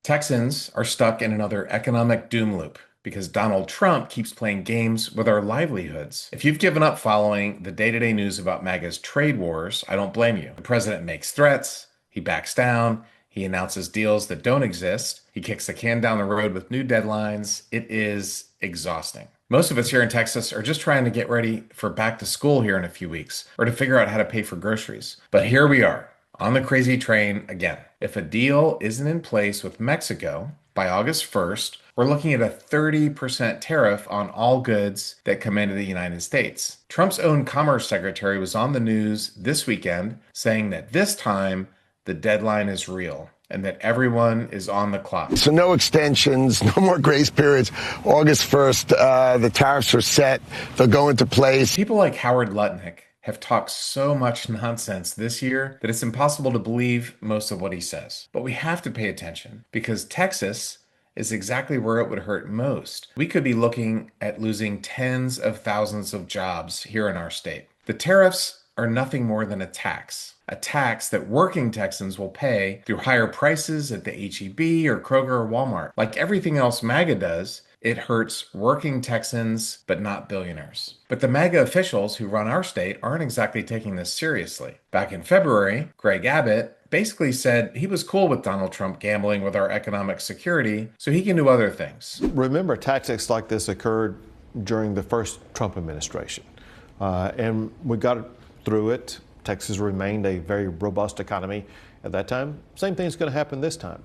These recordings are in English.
Texans are stuck in another economic doom loop because Donald Trump keeps playing games with our livelihoods. If you've given up following the day-to-day news about MAGA's trade wars, I don't blame you. The president makes threats, he backs down, he announces deals that don't exist, he kicks the can down the road with new deadlines. It is exhausting. Most of us here in Texas are just trying to get ready for back to school here in a few weeks or to figure out how to pay for groceries. But here we are on the crazy train again. If a deal isn't in place with Mexico by August 1st, we're looking at a 30% tariff on all goods that come into the United States. Trump's own Commerce Secretary was on the news this weekend saying that this time the deadline is real and that everyone is on the clock. So no extensions, no more grace periods. August 1st, the tariffs are set. They'll go into place. People like Howard Lutnick have talked so much nonsense this year that it's impossible to believe most of what he says. But we have to pay attention because Texas is exactly where it would hurt most. We could be looking at losing tens of thousands of jobs here in our state. The tariffs are nothing more than a tax that working Texans will pay through higher prices at the H-E-B or Kroger or Walmart. Like everything else MAGA does, it hurts working Texans, but not billionaires. But the MAGA officials who run our state aren't exactly taking this seriously. Back in February, Greg Abbott basically said he was cool with Donald Trump gambling with our economic security so he can do other things. Remember, tactics like this occurred during the first Trump administration, and we got through it. Texas remained a very robust economy at that time. Same thing's going to happen this time.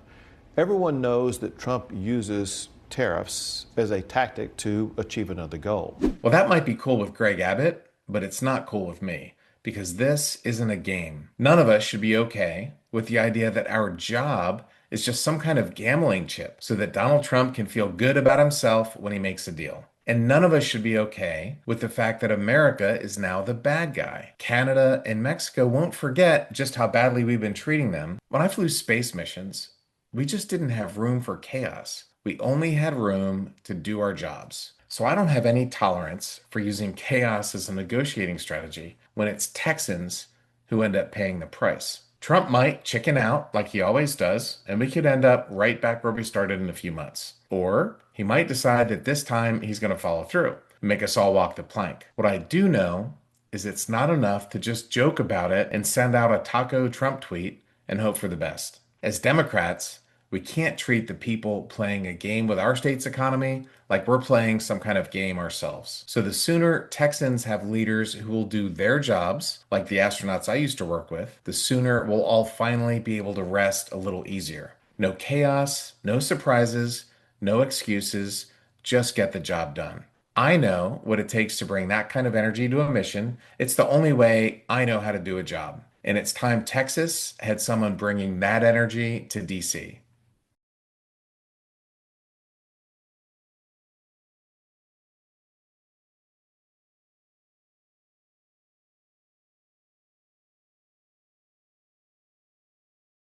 Everyone knows that Trump uses tariffs as a tactic to achieve another goal. Well, that might be cool with Greg Abbott, but it's not cool with me because this isn't a game. None of us should be okay with the idea that our job is just some kind of gambling chip so that Donald Trump can feel good about himself when he makes a deal. And none of us should be okay with the fact that America is now the bad guy. Canada and Mexico won't forget just how badly we've been treating them. When I flew space missions, we just didn't have room for chaos. We only had room to do our jobs. So I don't have any tolerance for using chaos as a negotiating strategy when it's Texans who end up paying the price. Trump might chicken out like he always does, and we could end up right back where we started in a few months. Or he might decide that this time he's going to follow through, make us all walk the plank. What I do know is it's not enough to just joke about it and send out a taco Trump tweet and hope for the best. As Democrats, we can't treat the people playing a game with our state's economy like we're playing some kind of game ourselves. So the sooner Texans have leaders who will do their jobs, like the astronauts I used to work with, the sooner we'll all finally be able to rest a little easier. No chaos, no surprises, no excuses, just get the job done. I know what it takes to bring that kind of energy to a mission. It's the only way I know how to do a job. And it's time Texas had someone bringing that energy to DC.